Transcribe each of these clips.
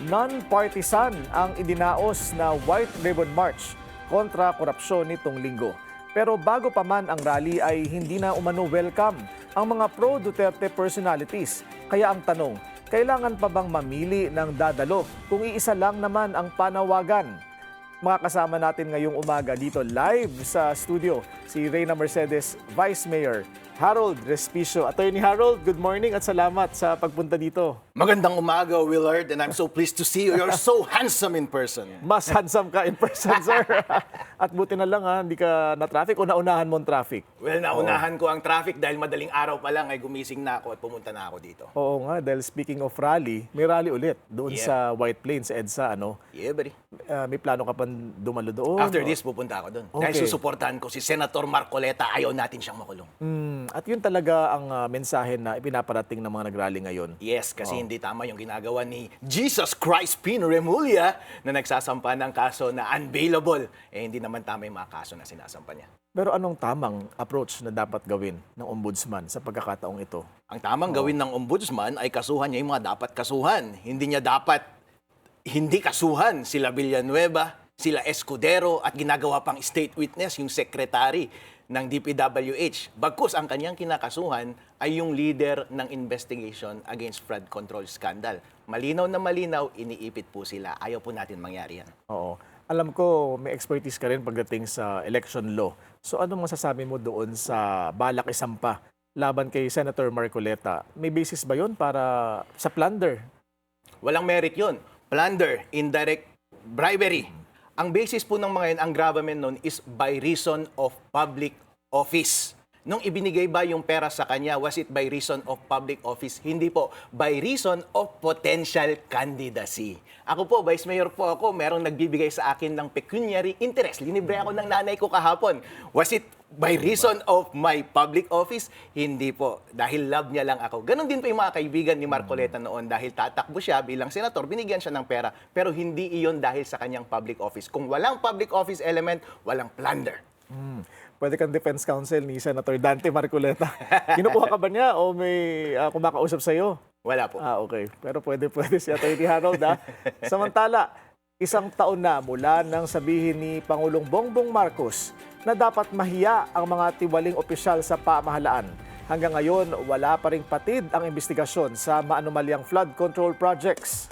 Non-partisan ang idinaos na White Ribbon March kontra korupsyon nitong linggo. Pero bago pa man ang rally ay hindi na umano welcome ang mga pro-Duterte personalities. Kaya ang tanong, kailangan pa bang mamili ng dadalo kung iisa lang naman ang panawagan? Mga kasama natin ngayong umaga dito live sa studio, si Reyna Mercedes, Vice Mayor Harold Respicio. Attorney Harold, good morning at salamat sa pagpunta dito. Magandang umaga, Willard, and I'm so pleased to see you. You're so handsome in person. Mas handsome ka in person, sir. At buti na lang hindi ka na-traffic o naunahan mo ang traffic? Well, naunahan ko ang traffic dahil madaling araw pa lang ay gumising na ako at pumunta na ako dito. Oo nga, dahil speaking of rally, may rally ulit doon sa White Plains, EDSA, ano? Yeah, buddy. May plano ka pang dumalo doon? After this, pupunta ako doon. Dahil susuportahan ko si Senator Marcoleta, ayaw natin siyang makulong. At yun talaga ang mensahe na ipinaparating ng mga nagrally ngayon. Yes, kasi hindi tama yung ginagawa ni Jesus Christ Pino Remulla na nagsasampa ng kaso na unbailable. Eh, hindi naman tama yung mga kaso na sinasampa niya. Pero anong tamang approach na dapat gawin ng ombudsman sa pagkakataong ito? Ang tamang gawin ng ombudsman ay kasuhan niya yung mga dapat kasuhan. Hindi niya dapat hindi kasuhan sila Villanueva, sila Escudero at ginagawa pang state witness yung secretary ng DPWH. Bagkus ang kanyang kinakasuhan ay yung leader ng investigation against flood control scandal. Malinaw na malinaw, iniipit po sila. Ayaw po natin mangyari yan. Oo. Alam ko may expertise ka rin pagdating sa election law. So anong masasabi mo doon sa balak isampa laban kay Senator Marcoleta? May basis ba yun para sa plunder? Walang merit yun. Plunder, indirect bribery. Ang basis po ng mga yun, ang gravamen nun is by reason of public office. Nung ibinigay ba yung pera sa kanya, was it by reason of public office? Hindi po. By reason of potential candidacy. Ako po, Vice Mayor po ako, merong nagbibigay sa akin ng pecuniary interest. Linibre ako ng nanay ko kahapon. Was it by reason of my public office? Hindi po. Dahil love niya lang ako. Ganon din po yung mga kaibigan ni Marcoleta noon. Dahil tatakbo siya bilang senator, binigyan siya ng pera. Pero hindi iyon dahil sa kanyang public office. Kung walang public office element, walang plunder. Pwede kang defense counsel ni Senator Dante Marcoleta. Kinukuha ka ba niya o may kumakausap sa'yo? Wala po. Okay. Pero pwede si Atty. Harold. Samantala, isang taon na mula nang sabihin ni Pangulong Bongbong Marcos na dapat mahiya ang mga tiwaling opisyal sa pamahalaan. Hanggang ngayon, wala pa ring patid ang investigasyon sa maanumalyang flood control projects.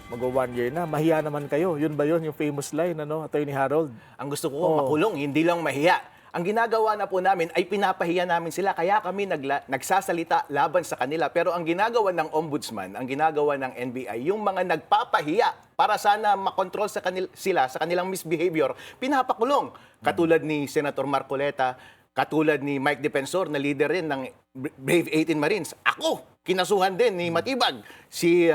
Mag-1 year na, mahiya naman kayo. Yun ba yun, yung famous line, Atty. Harold? Ang gusto ko, makulong, hindi lang mahiya. Ang ginagawa na po namin ay pinapahiya namin sila, kaya kami nagsasalita laban sa kanila. Pero ang ginagawa ng ombudsman, ang ginagawa ng NBI, yung mga nagpapahiya para sana makontrol sila sa kanilang misbehavior, pinapakulong. Katulad ni Senator Marcoleta, katulad ni Mike Defensor na leader rin ng Brave 18 Marines. Ako, kinasuhan din ni Matibag. Si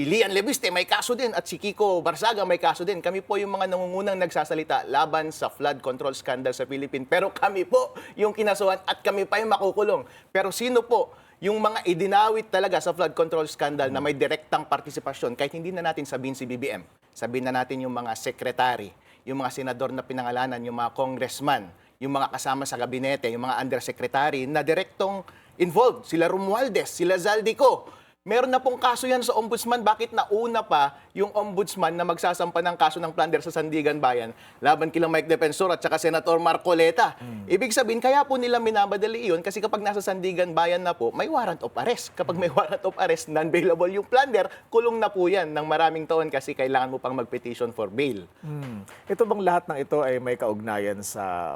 Lian Leviste may kaso din at si Kiko Barsaga may kaso din. Kami po yung mga nangungunang nagsasalita laban sa flood control scandal sa Philippines. Pero kami po yung kinasuhan at kami pa yung makukulong. Pero sino po yung mga idinawit talaga sa flood control scandal na may direktang partisipasyon, kahit hindi na natin sabihin si BBM, sabihin na natin yung mga sekretary, yung mga senador na pinangalanan, yung mga congressman, yung mga kasama sa gabinete, yung mga undersecretary na direktong involved, sila Romualdez, sila Zaldico. Meron na pong kaso yan sa ombudsman. Bakit nauna pa yung ombudsman na magsasampa ng kaso ng plunder sa Sandigan Bayan laban kila Mike Defensor at saka Senator Marcoleta? Ibig sabihin, kaya po nila minamadali yun kasi kapag nasa Sandigan Bayan na po, may warrant of arrest. Kapag may warrant of arrest, non-bailable yung plunder, kulong na po yan ng maraming taon kasi kailangan mo pang mag-petition for bail. Ito bang lahat ng ito ay may kaugnayan sa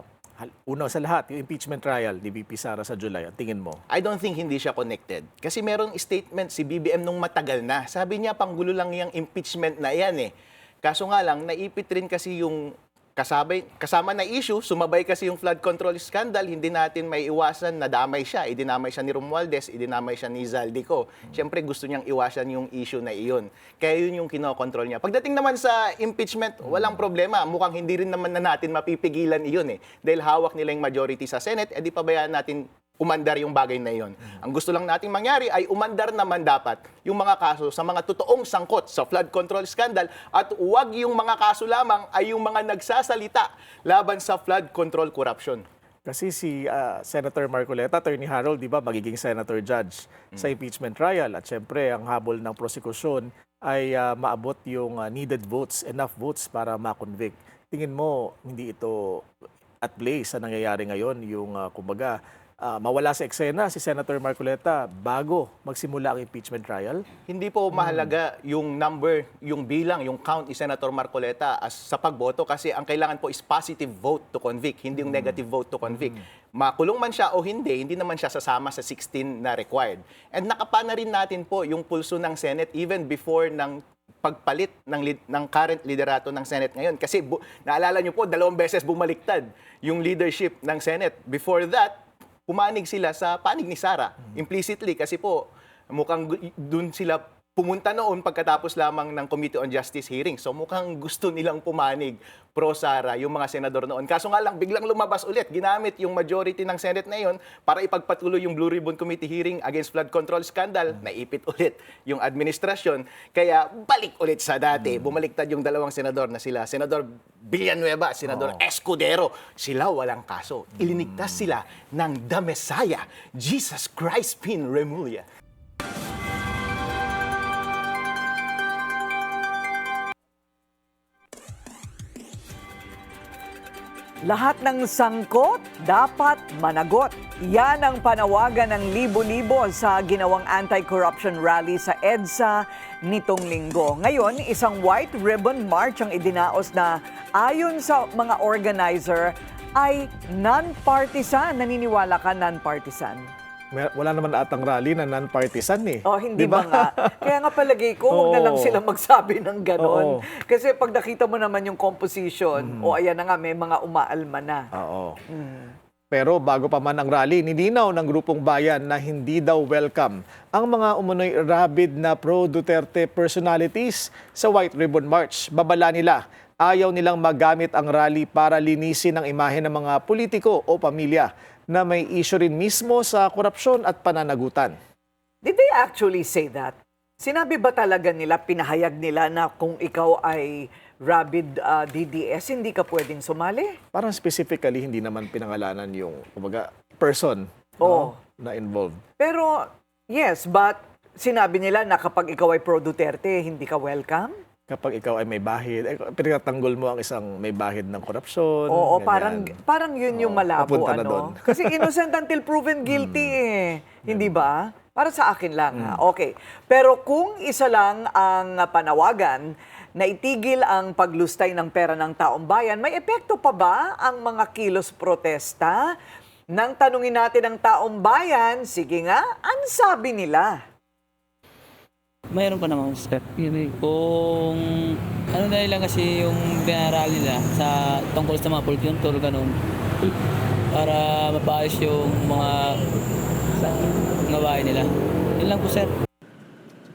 una sa lahat, yung impeachment trial ni VP Sara sa July, ang tingin mo? I don't think hindi siya connected. Kasi merong statement si BBM nung matagal na. Sabi niya, panggulo lang yung impeachment na yan eh. Kaso nga lang, naipit rin kasi yung kasama na issue, sumabay kasi yung flood control scandal, hindi natin may iwasan na damay siya. Idinamay siya ni Romualdez, idinamay siya ni Zaldico. Siyempre gusto niyang iwasan yung issue na iyon. Kaya yun yung kinokontrol niya. Pagdating naman sa impeachment, walang problema. Mukhang hindi rin naman na natin mapipigilan iyon eh. Dahil hawak nila yung majority sa Senate, edi pabayaan natin umandar yung bagay na iyon. Ang gusto lang nating mangyari ay umandar naman dapat yung mga kaso sa mga totoong sangkot sa flood control scandal at huwag yung mga kaso lamang ay yung mga nagsasalita laban sa flood control corruption. Kasi si Senator Marcoleta, Attorney Harold, di ba, magiging senator judge sa impeachment trial. At syempre, ang habol ng prosekusyon ay maabot yung needed votes, enough votes para ma-convict. Tingin mo, hindi ito at play sa nangyayari ngayon, yung kumbaga, mawala sa eksena si Senator Marcoleta bago magsimula ang impeachment trial? Hindi po mahalaga yung number, yung bilang, yung count ni Senator Marcoleta as sa pagboto kasi ang kailangan po is positive vote to convict, hindi yung negative vote to convict. Makulong man siya o hindi naman siya sasama sa 16 na required. And nakapana rin natin po yung pulso ng Senate even before ng pagpalit ng current liderato ng Senate ngayon. Kasi naalala niyo po, 2 beses bumaliktad yung leadership ng Senate. Before that, pumanig sila sa panig ni Sara implicitly kasi po mukhang dun sila pumunta noon pagkatapos lamang ng Committee on Justice hearing. So mukhang gusto nilang pumanig pro-Sara yung mga senador noon. Kaso nga lang, biglang lumabas ulit. Ginamit yung majority ng Senate na yun para ipagpatuloy yung Blue Ribbon Committee hearing against flood control scandal. Naipit ulit yung administrasyon. Kaya balik ulit sa dati. Bumaliktad yung 2 senador na sila. Senador Villanueva, Senador Escudero. Sila walang kaso. Ilinigtas sila ng The Messiah, Jesus Christ Pin Remulla. Lahat ng sangkot dapat managot. Yan ang panawagan ng libo-libo sa ginawang anti-corruption rally sa EDSA nitong linggo. Ngayon, isang white ribbon march ang idinaos na ayon sa mga organizer ay non-partisan. Naniniwala ka non-partisan? Wala naman atang rally na non-partisan eh. Oh, hindi Di ba? ba nga? Kaya nga palagay ko, huwag na lang Oo. sila magsabi ng ganon. Oo. Kasi pag nakita mo naman yung composition, o ayan na nga, may mga umaalma na. Oo. Pero bago pa man ang rally, nilinaw ng grupong bayan na hindi daw welcome ang mga umunoy rabid na pro-Duterte personalities sa White Ribbon March. Babala nila, ayaw nilang magamit ang rally para linisin ang imahe ng mga politiko o pamilya na may issue rin mismo sa korupsyon at pananagutan. Did they actually say that? Sinabi ba talaga nila, pinahayag nila na kung ikaw ay rabid DDS, hindi ka pwedeng sumali? Parang specifically, hindi naman pinangalanan yung kumbaga, person Oo. na involved. Pero, yes, but sinabi nila na kapag ikaw ay pro-Duterte, hindi ka welcome? Kapag ikaw ay may bahid, pinagtatanggol mo ang isang may bahid ng korupsyon. Oo, ganyan. parang yun yung malabo. papunta na doon. Kasi innocent until proven guilty eh. Hindi ba? Para sa akin lang ha. Okay. Pero kung isa lang ang panawagan na itigil ang paglustay ng pera ng taong bayan, may epekto pa ba ang mga kilos protesta? Nang tanungin natin ang taong bayan, sige nga, ano sabi nila? Mayroon pa naman, sir. Kung ano dahil lang kasi yung binarali nila sa tungkol sa mga politiko, ganun, para mapaayos yung mga bahay nila. Yun lang po, sir.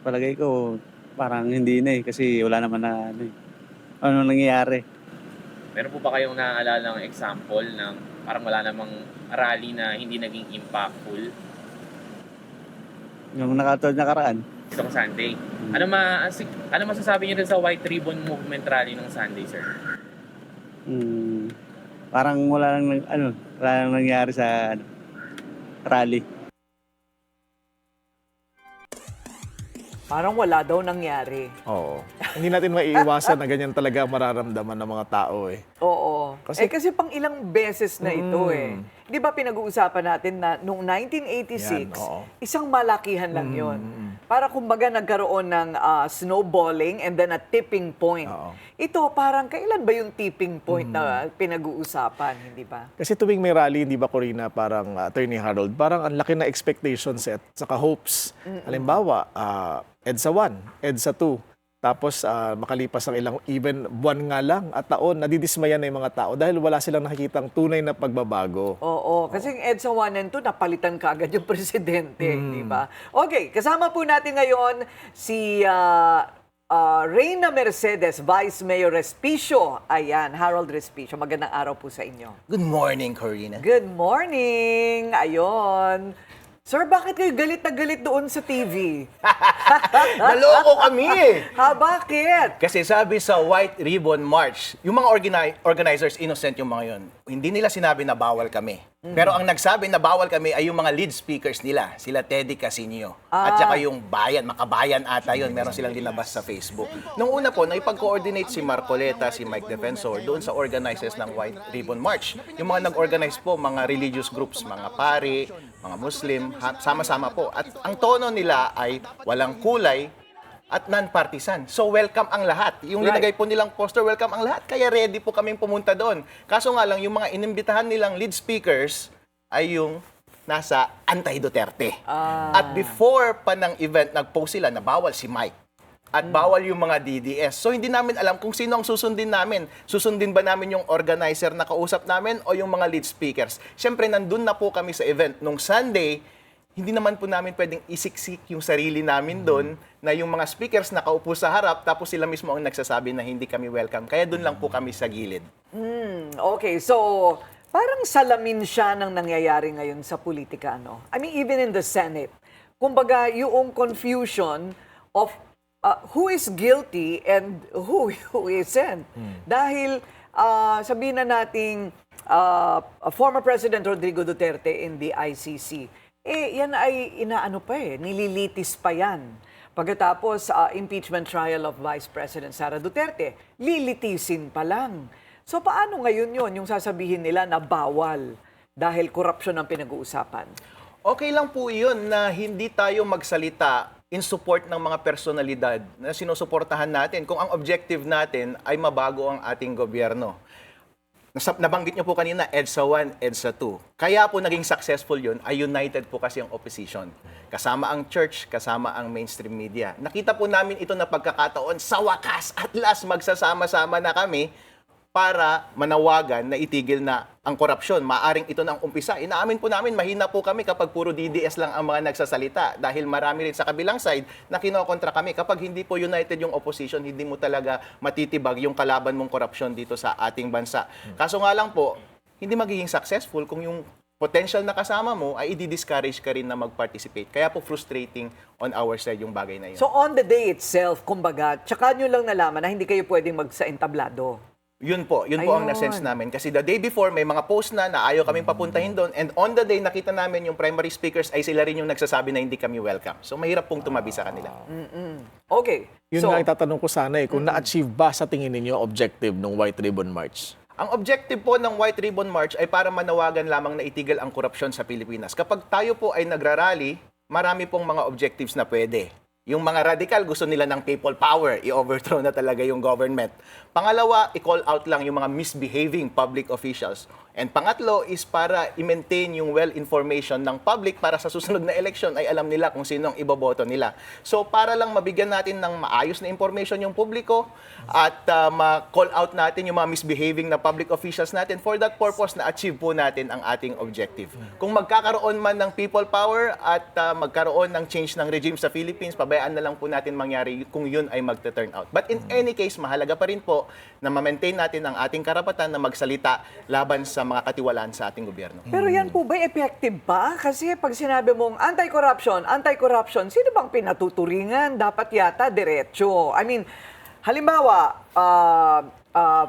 Palagay ko, parang hindi na kasi wala naman na ano nangyayari. Meron po ba kayong naaalala ng example ng parang wala namang rally na hindi naging impactful Yung nakaraan. itong Sunday? Ano masasabi niyo rin sa White Ribbon Movement rally ng Sunday, sir? Parang wala lang nangyari sa rally. Parang wala daw nangyari. Oo. Hindi natin maiiwasan na ganyan talaga ang mararamdaman ng mga tao eh. Oo. Kasi pang ilang beses na ito eh. Di ba pinag-uusapan natin na noong 1986, Yan, oo. isang malakihan lang yon. Para kumbaga nagkaroon ng snowballing and then a tipping point. Oo. Ito parang kailan ba yung tipping point na pinag-uusapan, hindi ba? Kasi tuwing may rally, hindi ba Corina, parang Attorney Harold, parang ang laki na expectations at saka hopes. Halimbawa, EDSA 1, EDSA 2, tapos makalipas ang ilang even buwan nga lang at taon, nadidismaya na yung mga tao dahil wala silang nakikitang tunay na pagbabago. Oo, kasi yung EDSA 1 and 2, napalitan kaagad yung presidente, di ba? Okay, kasama po natin ngayon si Reyna Mercedes, Vice Mayor Respicio. Ayan, Harold Respicio. Magandang araw po sa inyo. Good morning, Corina. Good morning! Ayon. Sir, bakit kayo galit na galit doon sa TV? Naloko kami eh! Ha, bakit? Kasi sabi sa White Ribbon March, yung mga organizers, innocent yung mga yun. Hindi nila sinabi na bawal kami. Pero ang nagsabi na bawal kami ay yung mga lead speakers nila, sila Teddy Casino. At saka yung Bayan, Makabayan ata yun, meron silang linabas sa Facebook. Nung una po, naipag-coordinate si Marcoleta, si Mike Defensor, doon sa organizers ng White Ribbon March. Yung mga nag-organize po, mga religious groups, mga pari, mga Muslim, sama-sama po. At ang tono nila ay walang kulay, at non-partisan. So welcome ang lahat. Yung Right. linagay po nilang poster, welcome ang lahat. Kaya ready po kaming pumunta doon. Kaso nga lang, yung mga inimbitahan nilang lead speakers ay yung nasa anti-Duterte. At before pa ng event, nag-post sila na bawal si Mike. At bawal yung mga DDS. So hindi namin alam kung sino ang susundin namin. Susundin ba namin yung organizer na kausap namin o yung mga lead speakers? Siyempre, nandun na po kami sa event. Nung Sunday, hindi naman po namin pwedeng isiksik yung sarili namin doon na yung mga speakers nakaupo sa harap tapos sila mismo ang nagsasabi na hindi kami welcome. Kaya doon lang po kami sa gilid. Okay, so parang salamin siya ng nangyayari ngayon sa politika, ano? I mean, even in the Senate. Kumbaga, yung confusion of who is guilty and who isn't. Dahil sabihin na nating former President Rodrigo Duterte in the ICC, yan ay inaano pa nililitis pa yan. Pagkatapos impeachment trial of Vice President Sara Duterte, lilitisin pa lang. So paano ngayon yon yung sasabihin nila na bawal dahil korupsyon ang pinag-uusapan? Okay lang po yun na hindi tayo magsalita in support ng mga personalidad na sinusuportahan natin kung ang objective natin ay mabago ang ating gobyerno. Nabanggit niyo po kanina, EDSA 1, EDSA 2. Kaya po naging successful yun, ay united po kasi ang opposition. Kasama ang church, kasama ang mainstream media. Nakita po namin ito na pagkakataon, sa wakas, at last magsasama-sama na kami para manawagan na itigil na ang korupsyon. Maaring ito na ang umpisa. Inaamin po namin, mahina po kami kapag puro DDS lang ang mga nagsasalita dahil marami rin sa kabilang side na kinokontra kami. Kapag hindi po united yung opposition, hindi mo talaga matitibag yung kalaban mong korupsyon dito sa ating bansa. Kaso nga lang po, hindi magiging successful kung yung potential na kasama mo ay i-discourage ka rin na mag-participate. Kaya po frustrating on our side yung bagay na yun. So on the day itself, kumbaga, tsaka nyo lang nalaman na hindi kayo pwedeng magsa-entablado. Yun po ang Ayun. na-sense namin. Kasi the day before, may mga post na ayaw kaming papuntahin doon. And on the day, nakita namin yung primary speakers ay sila rin yung nagsasabi na hindi kami welcome. So mahirap pong tumabi sa kanila. Okay. Yun so, nga itatanong ko sana kung na-achieve ba sa tingin ninyo objective ng White Ribbon March? Ang objective po ng White Ribbon March ay para manawagan lamang na itigil ang korupsyon sa Pilipinas. Kapag tayo po ay nagrarally, marami pong mga objectives na pwede. Yung mga radical, gusto nila ng people power, i-overthrow na talaga yung government. Pangalawa, i-call out lang yung mga misbehaving public officials. And pangatlo is para i-maintain yung well-information ng public para sa susunod na election ay alam nila kung sino ang iboboto nila. So para lang mabigyan natin ng maayos na information yung publiko at ma-call out natin yung mga misbehaving na public officials natin, for that purpose na-achieve po natin ang ating objective. Kung magkakaroon man ng people power at magkaroon ng change ng regime sa Philippines, pabayaan na lang po natin mangyari kung yun ay magta-turn out. But in any case, mahalaga pa rin po na ma-maintain natin ang ating karapatan na magsalita laban sa mga katiwalaan sa ating gobyerno. pero yan po ba effective pa? Kasi pag sinabi mong anti-corruption, sino bang pinatuturingan? Dapat yata diretso. I mean, halimbawa,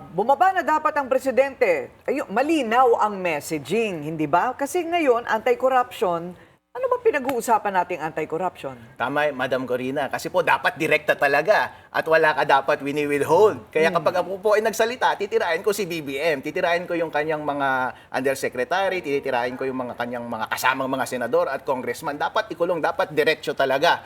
bumaba na dapat ang presidente. Ayun, malinaw ang messaging, hindi ba? Kasi ngayon, anti-corruption, ano ba pinag-uusapan nating anti-corruption? Tama, Madam Corina. Kasi po, dapat direkta talaga. At wala ka dapat wini-withhold. Kaya kapag ako po ay nagsalita, titirahin ko si BBM. Titirahin ko yung kanyang mga undersecretary. Titirahin ko yung mga kanyang mga kasamang mga senador at congressman. Dapat ikulong, dapat diretso talaga.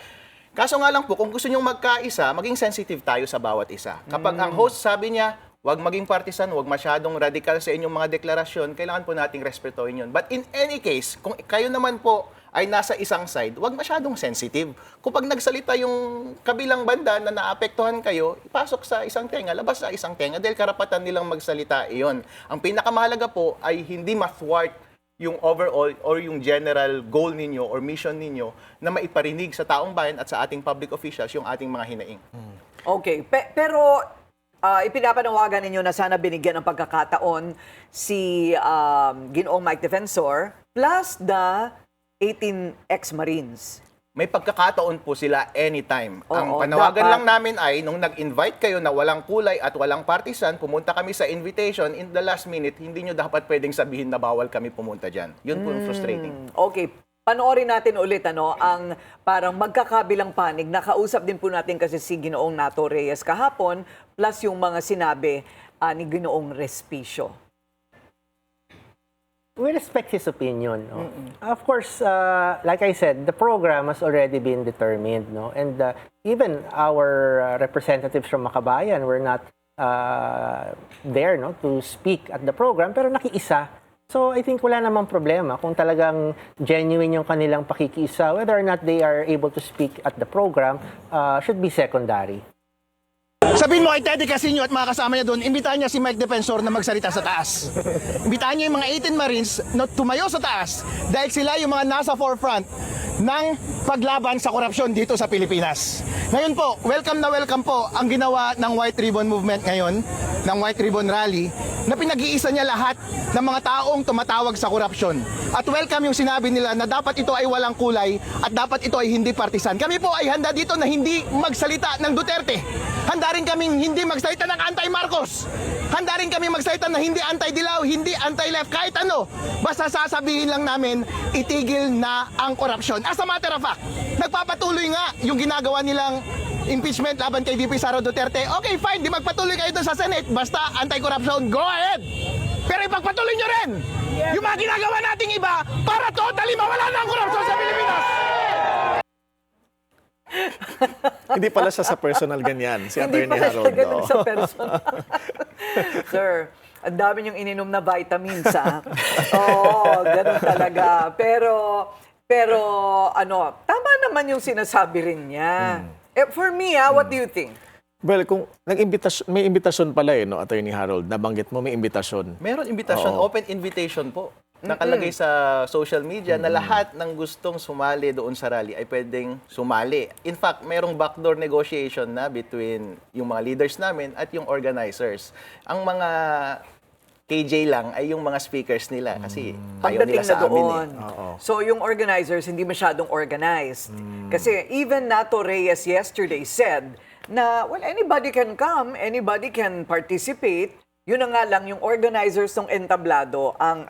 Kaso nga lang po, kung gusto nyong magkaisa, maging sensitive tayo sa bawat isa. Kapag ang host sabi niya, huwag maging partisan, huwag masyadong radical sa inyong mga deklarasyon, kailangan po nating respetuhin yun. But in any case, kung kayo naman po ay nasa isang side, huwag masyadong sensitive. Kung pag nagsalita yung kabilang banda na naapektuhan kayo, ipasok sa isang tenga, labas sa isang tenga, dahil karapatan nilang magsalita iyon. Ang pinakamahalaga po ay hindi ma-thwart yung overall or yung general goal ninyo or mission ninyo na maiparinig sa taong bayan at sa ating public officials yung ating mga hinaing. Okay, pero ipinapanawagan ninyo na sana binigyan ng pagkakataon si Ginoong Mike Defensor plus the 18 ex-Marines. may pagkakataon po sila anytime. Ang Oo, panawagan dapat. lang namin ay, nung nag-invite kayo na walang kulay at walang partisan, pumunta kami sa invitation, in the last minute, hindi nyo dapat pwedeng sabihin na bawal kami pumunta dyan. Yun po yung frustrating. Okay, panoorin natin ulit ang parang magkakabilang panig. Nakausap din po natin kasi si Ginoong Nato Reyes kahapon, plus yung mga sinabi ni Ginoong Respicio. We respect his opinion. No? Of course, like I said, the program has already been determined. No? And even our representatives from Makabayan were not there no, to speak at the program, pero nakiisa. So I think wala namang problema kung talagang genuine yung kanilang pakikiisa. Whether or not they are able to speak at the program should be secondary. Sabihin mo kay Teddy Casino at mga kasama niya doon, imbitahan niya si Mike Defensor na magsalita sa taas. Imbitahan niya yung mga 18 Marines na tumayo sa taas dahil sila yung mga nasa forefront ng paglaban sa korupsyon dito sa Pilipinas. Ngayon po, welcome na welcome po ang ginawa ng White Ribbon Movement ngayon, ng White Ribbon Rally, na pinag-iisa niya lahat ng mga taong tumatawag sa korupsyon. At welcome yung sinabi nila na dapat ito ay walang kulay at dapat ito ay hindi partisan. Kami po ay handa dito na hindi magsalita ng Duterte. Handa rin kaming hindi magsalita ng anti-Marcos. Handa rin kami magsalita na hindi anti-Dilaw, hindi anti-left, kahit ano. Basta sasabihin lang namin, itigil na ang korupsyon. As a matter of fact, nagpapatuloy nga yung ginagawa nilang impeachment laban kay VP Sara Duterte. Okay, fine, di magpatuloy kayo doon sa Senate. Basta anti-corruption, go ahead! Pero ipagpatuloy nyo rin yung mga ginagawa nating iba para totally mawala na ang korupsyon sa Pilipinas! Hindi pala siya sa personal ganyan, si Hindi Attorney pala siya Harold. ganun Oo. sa personal. Sir, ang dami niyong ininom na vitamins, ha? Oo, ganun talaga. Pero tama naman yung sinasabi rin niya. For me, what do you think? Well, kung may imbitasyon pala no, Attorney Harold, nabanggit mo may imbitasyon. Meron invitation, Oo. open invitation po. Nakalagay sa social media na lahat ng gustong sumali doon sa rally ay pwedeng sumali. In fact, mayroong backdoor negotiation na between yung mga leaders namin at yung organizers. Ang mga KJ lang ay yung mga speakers nila kasi ayaw nila Pagdating na sa amin doon. So yung organizers hindi masyadong organized. Kasi even Nato Reyes yesterday said na, well, anybody can come, anybody can participate. Yun na nga lang, yung organizers ng entablado ang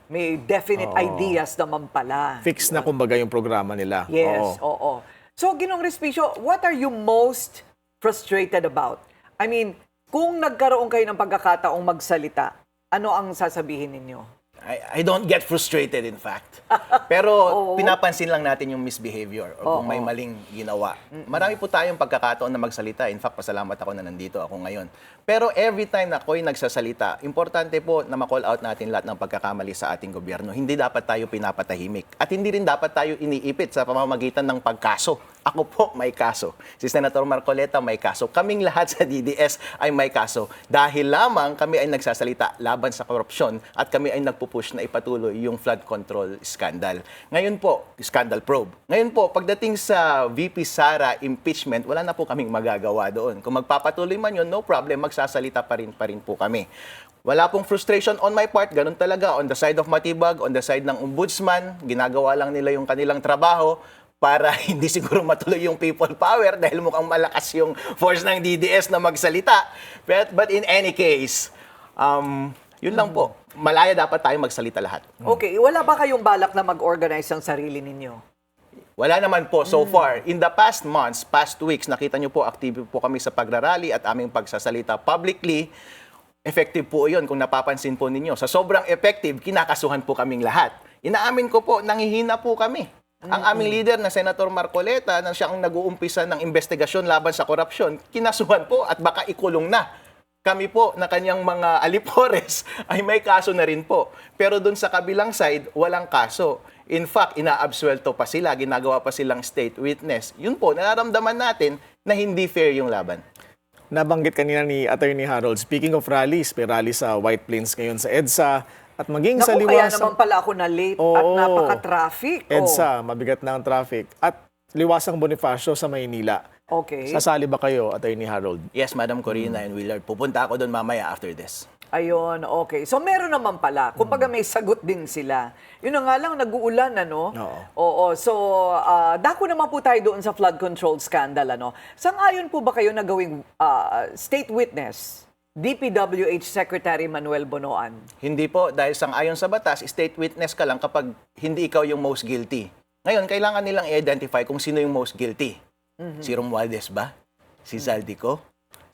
may definite ideas naman pala. Fix na kumbaga yung programa nila. Yes, Oo. oo. So, Ginong Respicio, what are you most frustrated about? I mean, kung nagkaroon kayo ng pagkakataong magsalita, ano ang sasabihin ninyo? I don't get frustrated, in fact. Pero pinapansin lang natin yung misbehavior o kung may maling ginawa. Marami po tayong pagkakataon na magsalita. In fact, pasalamat ako na nandito ako ngayon. Pero every time na ako'y nagsasalita, importante po na ma-call out natin lahat ng pagkakamali sa ating gobyerno. Hindi dapat tayo pinapatahimik. At hindi rin dapat tayo iniipit sa pamamagitan ng pagkaso. Ako po may kaso. Si Senator Marcoleta may kaso. Kaming lahat sa DDS ay may kaso. Dahil lamang kami ay nagsasalita laban sa korupsyon at kami ay nagpupush na ipatuloy yung flood control scandal. Ngayon po, scandal probe. Ngayon po, pagdating sa VP Sara impeachment, wala na po kaming magagawa doon. Kung magpapatuloy man yun, no problem, magsasalita pa rin po kami. Wala pong frustration on my part, ganun talaga. On the side of Matibag, on the side ng ombudsman, ginagawa lang nila yung kanilang trabaho para hindi siguro matuloy yung people power dahil mukhang malakas yung force ng DDS na magsalita. But in any case, yun lang po. Malaya dapat tayo magsalita lahat. Okay, wala ba kayong balak na mag-organize ng sarili ninyo? Wala naman po so far. In the past months, past weeks, nakita nyo po, active po kami sa pagrarally at aming pagsasalita publicly. Effective po yun kung napapansin po ninyo. Sa sobrang effective, kinakasuhan po kaming lahat. Inaamin ko po, nangihina po kami. Ang aming leader na Senator Marcoleta, na siya ang nag-uumpisa ng investigasyon laban sa korupsyon, kinasuhan po at baka ikulong na. Kami po na kanyang mga alipores ay may kaso na rin po. Pero dun sa kabilang side, walang kaso. In fact, inaabsuelto pa sila, ginagawa pa silang state witness. Yun po, nararamdaman natin na hindi fair yung laban. Nabanggit kanina ni Attorney Harold, speaking of rallies, may rally sa White Plains ngayon sa EDSA at maging sa Naku, kaya liwasang naman pala ako na late at Oo. napaka-traffic. EDSA, mabigat na ang traffic. At liwasang Bonifacio sa Maynila. Okay. Sasali ba kayo, Attorney Harold? Yes, Madam Corina and Willard. Pupunta ako doon mamaya after this. Ayun, okay. So meron naman pala. Kumbaga may sagot din sila. Yun na nga lang, nag-uulan, ano? Oo. Oo. So, dako naman po tayo doon sa flood control scandal, ano? Sang-ayon po ba kayo na gawing state witness? DPWH Secretary Manuel Bonoan. Hindi po, dahil sang-ayon sa batas, state witness ka lang kapag hindi ikaw yung most guilty. Ngayon, kailangan nilang i-identify kung sino yung most guilty. Si Romualdez ba? Si Zaldico?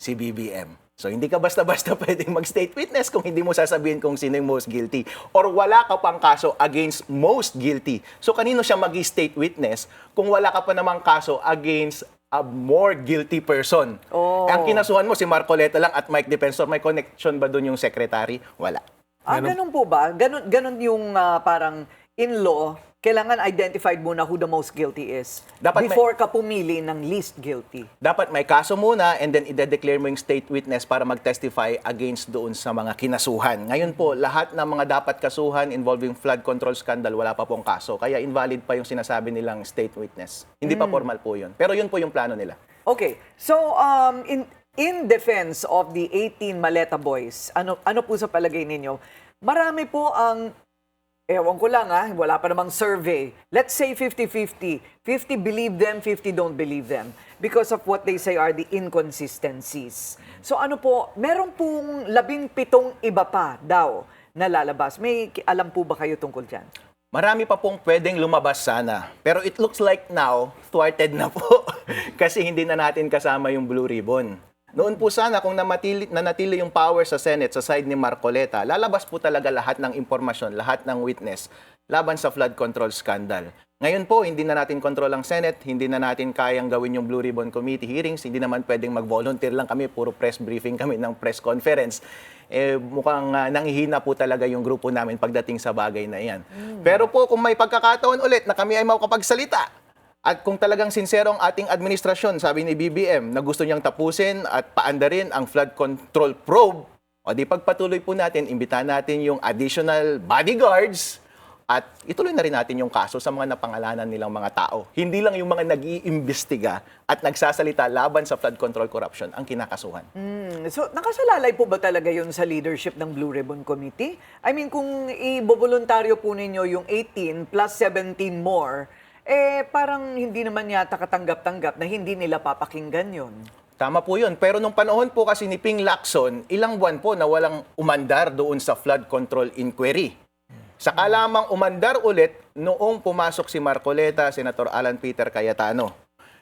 Si BBM? So, hindi ka basta-basta pwedeng mag-state witness kung hindi mo sasabihin kung sino yung most guilty. Or wala ka pang kaso against most guilty. So, kanino siya mag-state witness kung wala ka pa namang kaso against a more guilty person? Oh. Ang kinasuhan mo, si Marcoleta lang at Mike Defensor. May connection ba doon yung secretary? Wala. Ganun po ba? Ganun yung parang in law, kailangan identified muna who the most guilty is Dapat before ka pumili ng least guilty. Dapat may kaso muna and then i-declare mo yung state witness para mag-testify against doon sa mga kinasuhan. Ngayon po, lahat ng mga dapat kasuhan involving flood control scandal, wala pa pong kaso. Kaya invalid pa yung sinasabi nilang state witness. Hindi pa formal po yun. Pero yun po yung plano nila. Okay. So, in defense of the 18 Maleta boys, ano po sa palagay ninyo? Marami po ang ewan ko lang wala pa namang survey. Let's say 50-50. 50 believe them, 50 don't believe them. Because of what they say are the inconsistencies. So ano po, meron pong 17 iba pa daw na lalabas. May alam po ba kayo tungkol dyan? Marami pa pong pwedeng lumabas sana. Pero it looks like now, thwarted na po. Kasi hindi na natin kasama yung Blue Ribbon. Noon po sana kung nanatili yung power sa Senate sa side ni Marcoleta, lalabas po talaga lahat ng impormasyon, lahat ng witness laban sa flood control scandal. Ngayon po, hindi na natin control ang Senate, hindi na natin kayang gawin yung Blue Ribbon Committee hearings, hindi naman pwedeng mag-volunteer lang kami, puro press briefing kami ng press conference. Mukhang nanghihina po talaga yung grupo namin pagdating sa bagay na yan. Pero po, kung may pagkakataon ulit na kami ay makapagsalita, at kung talagang sincero ang ating administrasyon, sabi ni BBM, na gusto niyang tapusin at paandarin ang flood control probe, o di pagpatuloy po natin, imbitahan natin yung additional bodyguards at ituloy na rin natin yung kaso sa mga napangalanan nilang mga tao. Hindi lang yung mga nag-iimbestiga at nagsasalita laban sa flood control corruption ang kinakasuhan. So, nakasalalay po ba talaga yun sa leadership ng Blue Ribbon Committee? I mean, kung iboboluntaryo po ninyo yung 18 plus 17 more, parang hindi naman yata katanggap-tanggap na hindi nila papakinggan yun. Tama po yun. Pero nung panahon po kasi ni Ping Lacson, ilang buwan po na walang umandar doon sa flood control inquiry. Saka lamang umandar ulit noong pumasok si Marcoleta, Senator Alan Peter Cayetano.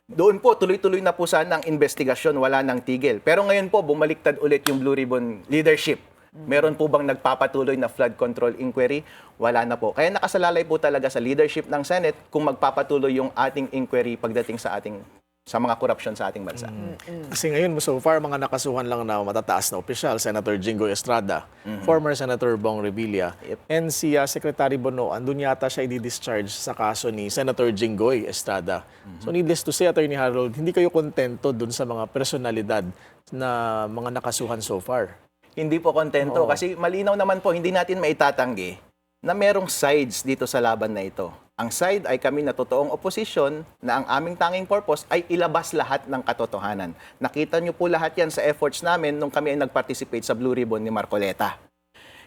Doon po, tuloy-tuloy na po sana ang investigasyon, wala nang tigil. Pero ngayon po, bumaliktad ulit yung Blue Ribbon leadership. Meron po bang nagpapatuloy na flood control inquiry? Wala na po. Kaya nakasalalay po talaga sa leadership ng Senate kung magpapatuloy yung ating inquiry pagdating sa mga korupsyon sa ating bansa. Kasi ngayon, so far, mga nakasuhan lang na matataas na opisyal, Senator Jinggoy Estrada, former Senator Bong Revilla, and si Secretary Bono, andun yata siya i-discharge sa kaso ni Senator Jinggoy Estrada. So needless to say, Attorney Harold, hindi kayo kontento dun sa mga personalidad na mga nakasuhan so far? Hindi po kontento kasi malinaw naman po, hindi natin maitatanggi na merong sides dito sa laban na ito. Ang side ay kami na totoong oposisyon na ang aming tanging purpose ay ilabas lahat ng katotohanan. Nakita niyo po lahat yan sa efforts namin nung kami ay nag-participate sa Blue Ribbon ni Marcoleta.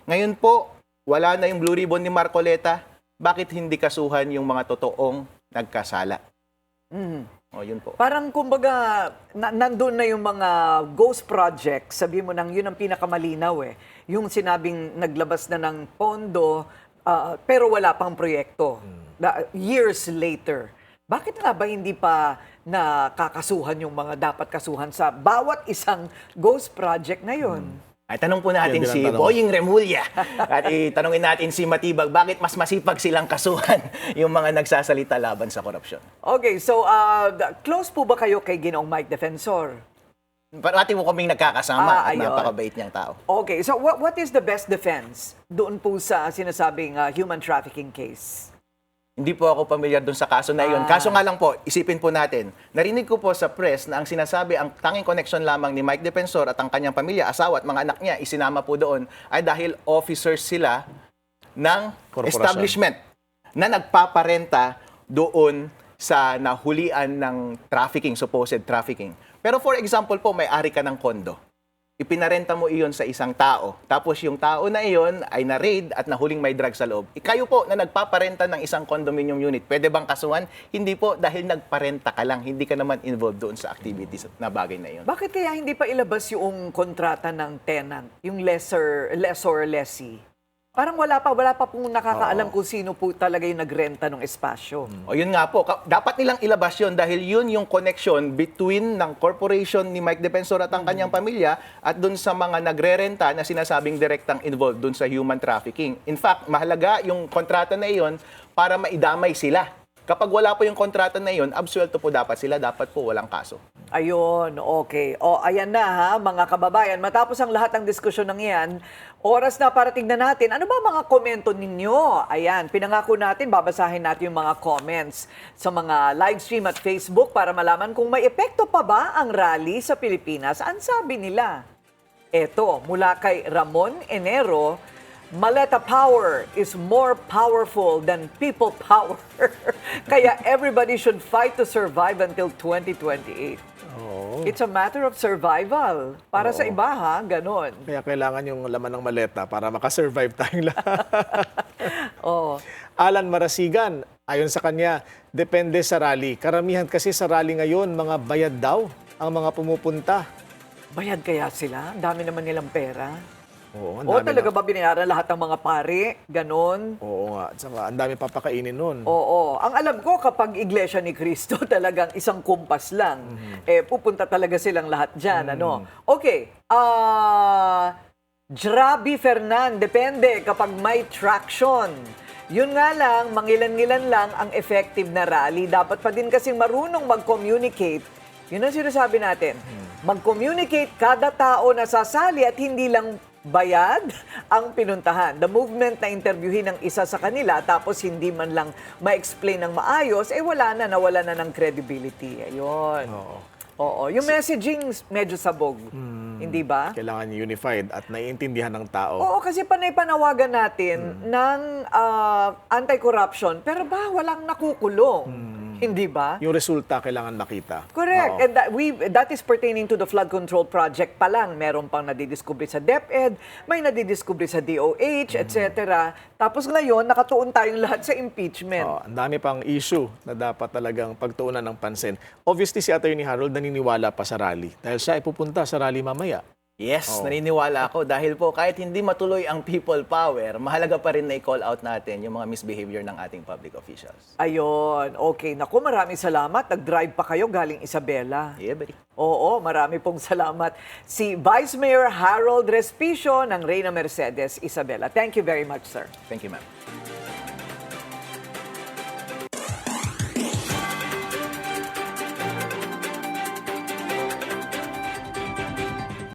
Ngayon po, wala na yung Blue Ribbon ni Marcoleta, bakit hindi kasuhan yung mga totoong nagkasala? O, yun po. Parang kumbaga, nandun na yung mga ghost projects, sabi mo nang yun ang pinakamalinaw Yung sinabing naglabas na ng pondo, pero wala pang proyekto. Years later. Bakit nga ba hindi pa nakakasuhan yung mga dapat kasuhan sa bawat isang ghost project na yun? Ay, tanong po natin Yan din si ang tanong. Boying Remulla at itanongin natin si Matibag, bakit mas masipag silang kasuhan yung mga nagsasalita laban sa korupsyon? Okay, so close po ba kayo kay Ginoong Mike Defensor? Parati mo kaming nagkakasama at ayun. napakabait niyang tao. Okay, so what is the best defense doon po sa sinasabing human trafficking case? Hindi po ako pamilyar dun sa kaso na iyon. Kaso nga lang po, isipin po natin, narinig ko po sa press na ang sinasabi, ang tanging connection lamang ni Mike Defensor at ang kanyang pamilya, asawa at mga anak niya, isinama po doon ay dahil officers sila ng Korporasyon. establishment na nagpaparenta doon sa nahulian ng trafficking, supposed trafficking. Pero for example po, may-ari ka ng kondo. ipinarenta mo iyon sa isang tao. Tapos yung tao na iyon ay na-raid at nahuling may drug sa loob. Kayo po na nagpaparenta ng isang condominium unit, pwede bang kasuhan? Hindi po, dahil nagparenta ka lang, hindi ka naman involved doon sa activities na bagay na iyon. Bakit kaya hindi pa ilabas yung kontrata ng tenant, yung lessor lessee? Parang wala pa pong nakakaalam kung sino po talaga yung nagrenta ng espasyo. O yun nga po, dapat nilang ilabas yun dahil yun yung connection between ng corporation ni Mike Defensor at ang kanyang pamilya at dun sa mga nagre-renta na sinasabing direktang involved dun sa human trafficking. In fact, mahalaga yung kontrata na iyon para maidamay sila. Kapag wala po yung kontrata na iyon, absuelto po dapat sila, dapat po walang kaso. Ayun, okay. O, ayan na ha, mga kababayan. Matapos ang lahat ng diskusyon ng iyan, oras na para tignan natin, ano ba mga komento ninyo? Ayan, pinangako natin, babasahin natin yung mga comments sa mga live stream at Facebook para malaman kung may epekto pa ba ang rally sa Pilipinas. Ang sabi nila, eto, mula kay Ramon Enero, Maleta power is more powerful than people power. Kaya everybody should fight to survive until 2028. It's a matter of survival. Para sa iba ha, ganon. Kaya kailangan yung laman ng maleta para makasurvive tayong lahat. Oh. Alan Marasigan, ayon sa kanya, depende sa rally. Karamihan kasi sa rally ngayon, mga bayad daw ang mga pumupunta. Bayad kaya sila? Ang dami naman nilang pera. Oo, ang O dami talaga na- ba binayaran lahat ng mga pare? Ganon? Oo nga, at saka ang dami papakainin nun. Oo. Ang alam ko, kapag Iglesia ni Cristo, talagang isang kumpas lang. Pupunta talaga silang lahat dyan. Ano? Okay. Jrabi Fernan, depende kapag may traction. Yun nga lang, mangilan-ngilan lang ang effective na rally. Dapat pa din kasing marunong mag-communicate. Yun ang sinasabi natin. Mag-communicate kada tao na sasali at hindi lang bayad ang pinuntahan. The movement na interviewin ng isa sa kanila tapos hindi man lang ma-explain ng maayos, nawala na ng credibility. Ayun. Oo. Yung messaging medyo sabog. Hindi ba? Kailangan unified at naiintindihan ng tao. Oo, kasi panay-panawagan natin ng anti-corruption, pero ba walang nakukulong? Hindi ba? Yung resulta kailangan makita. Correct. Oo. And that is pertaining to the flood control project pa lang. Meron pang nadidiscover sa DepEd, may nadidiscover sa DOH, etc. Tapos ngayon, nakatuon tayong lahat sa impeachment. Ang dami pang issue na dapat talagang pagtuunan ng pansin. Obviously, si Attorney Harold naniniwala pa sa rally dahil siya ay pupunta sa rally mamaya. Yes, naniniwala ako dahil po kahit hindi matuloy ang people power, mahalaga pa rin na i-call out natin yung mga misbehavior ng ating public officials. Ayun. Okay. Naku, maraming salamat. Nag-drive pa kayo galing Isabela. Yeah, buddy. Oo, marami pong salamat. Si Vice Mayor Harold Respicio ng Reyna Mercedes, Isabela. Thank you very much, sir. Thank you, ma'am.